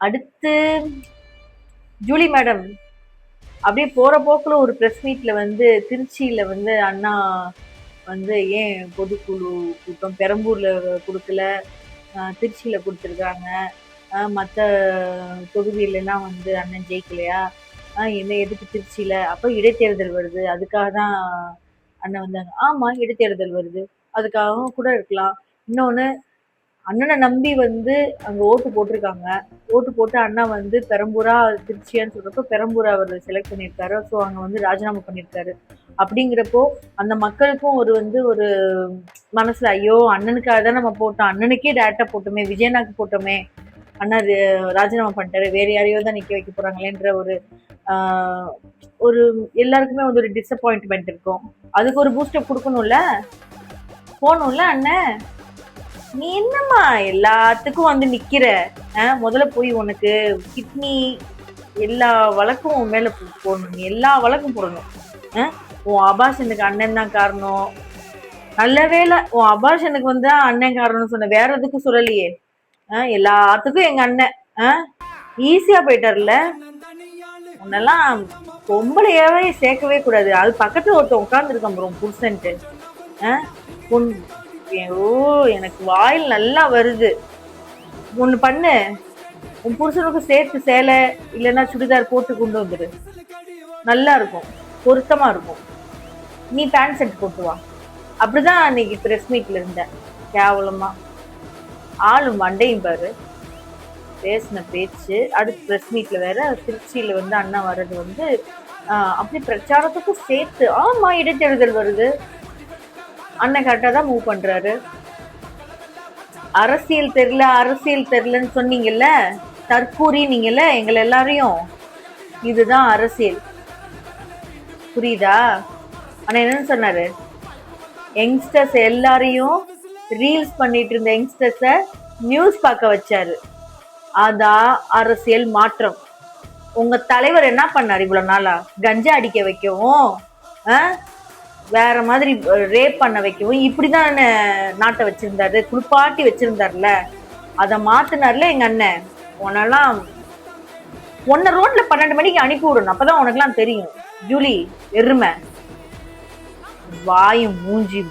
அடுத்து Julie madam அப்படியே போற போக்குல ஒரு பிரஸ் மீட்ல வந்து திருச்சியில வந்து அண்ணா வந்து ஏன் பொதுக்குழு கூட்டம் பெரம்பூர்ல கொடுக்கல, திருச்சியில கொடுத்துருக்காங்க, மற்ற தொகுதியிலலாம் வந்து அண்ணன் ஜெயிக்கலையா, என்ன எதுக்கு திருச்சியில, அப்போ இடைத்தேர்தல் வருது அதுக்காக தான் அண்ணன் வந்தாங்க. ஆமா இடைத்தேர்தல் வருது அதுக்காகவும் கூட இருக்கலாம். இன்னொன்னு அண்ணனை நம்பி வந்து அங்க ஓட்டு போட்டிருக்காங்க. ஓட்டு போட்டு அண்ணா வந்து பெரம்பூரா திருச்சியான்னு சொல்றப்போ பெரம்பூரா அவர் செலக்ட் பண்ணியிருக்காரு. ஸோ அங்க வந்து ராஜினாமா பண்ணியிருக்காரு. அப்படிங்கிறப்போ அந்த மக்களுக்கும் ஒரு வந்து ஒரு மனசுல ஐயோ அண்ணனுக்காக தான் நம்ம போட்டோம், அண்ணனுக்கே டேரக்டா போட்டோமே, விஜயனாக்கு போட்டோமே, அண்ணா ராஜினாமா பண்ணிட்டாரு, வேற யாரையோ தான் நிக்க வைக்க போறாங்களேன்ற ஒரு ஒரு எல்லாருக்குமே வந்து ஒரு டிசப்பாயின்ட்மெண்ட் இருக்கும். அதுக்கு ஒரு பூஸ்டப் கொடுக்கணும்ல, போகணும்ல அண்ணன். நீ என்னம்மா எல்லாத்துக்கும் வந்து நிக்கிற? முதல்ல போய் உனக்கு கிட்னி எல்லா வழக்கும் உன் மேல போடணும், நீ எல்லா வழக்கும் போடணும். உன் அபாஷனுக்கு அண்ணன் தான் காரணம். நல்ல வேலை உன் அபாஷனுக்கு வந்து அண்ணன் காரணம்னு சொன்ன, வேற எதுக்கும் சொல்லலையே. எல்லாத்துக்கும் எங்க அண்ணன் ஈஸியா போயிட்டார்ல. உன்னெல்லாம் பொம்பளையாவே சேர்க்கவே கூடாது. அது பக்கத்துல ஒருத்தன் உட்காந்துருக்கான் ப்ரோ புருஷன்ட்டு. ஓ எனக்கு வாயில் நல்லா வருது. ஒண்ணு பண்ணு, உன் புருஷனுக்கு சேர்த்து சேலை இல்லைன்னா சுடிதார் போட்டு கொண்டு வந்துடு, நல்லா இருக்கும், பொருத்தமா இருக்கும். நீ பேண்ட் ஷர்ட் போட்டு வா. அப்படிதான் அன்னைக்கு பிரஸ் மீட்ல இருந்தேன். கேவலமா ஆளும் மண்டையும் பாரு, பேசின பேச்சு. அடுத்து பிரஸ் மீட்ல வேற திருச்சியில வந்து அண்ணா வர்றது வந்து அப்படி பிரச்சாரத்துக்கும் சேர்த்து. ஆமா இடைத்தேர்தல் வருது, அண்ணன் கரெக்டா தான் மூவ் பண்றாரு. அரசியல் தெரியலன்னு சொன்னீங்கல்ல, தற்கூரி நீங்கல்ல எங்களை எல்லாரையும், இதுதான் அரசியல், புரியுதா? ஆனா என்னன்னு சொன்னாரு, யங்ஸ்டர்ஸ் எல்லாரையும் ரீல்ஸ் பண்ணிட்டு இருந்த யங்ஸ்டர்ஸ நியூஸ் பார்க்க வச்சாரு. அதான் அரசியல் மாற்றம். உங்க தலைவர் என்ன பண்ணாரு இவ்வளவு நாளா? கஞ்சா அடிக்க வைக்கவும், வேற மாதிரி ரேப் பண்ண வைக்கவும் இப்படிதான் நாட்டை வச்சிருந்தாரு, குளிப்பாட்டி வச்சிருந்தாருல, அதை மாத்தினார்ல எங்க அண்ணன். உன்னெல்லாம் உன்ன ரோட்ல 12 மணிக்கு அனுப்பி விடணும், அப்பதான் உனக்கு எல்லாம் தெரியும். ஜூலி எருமை வாயும் மூஞ்சி.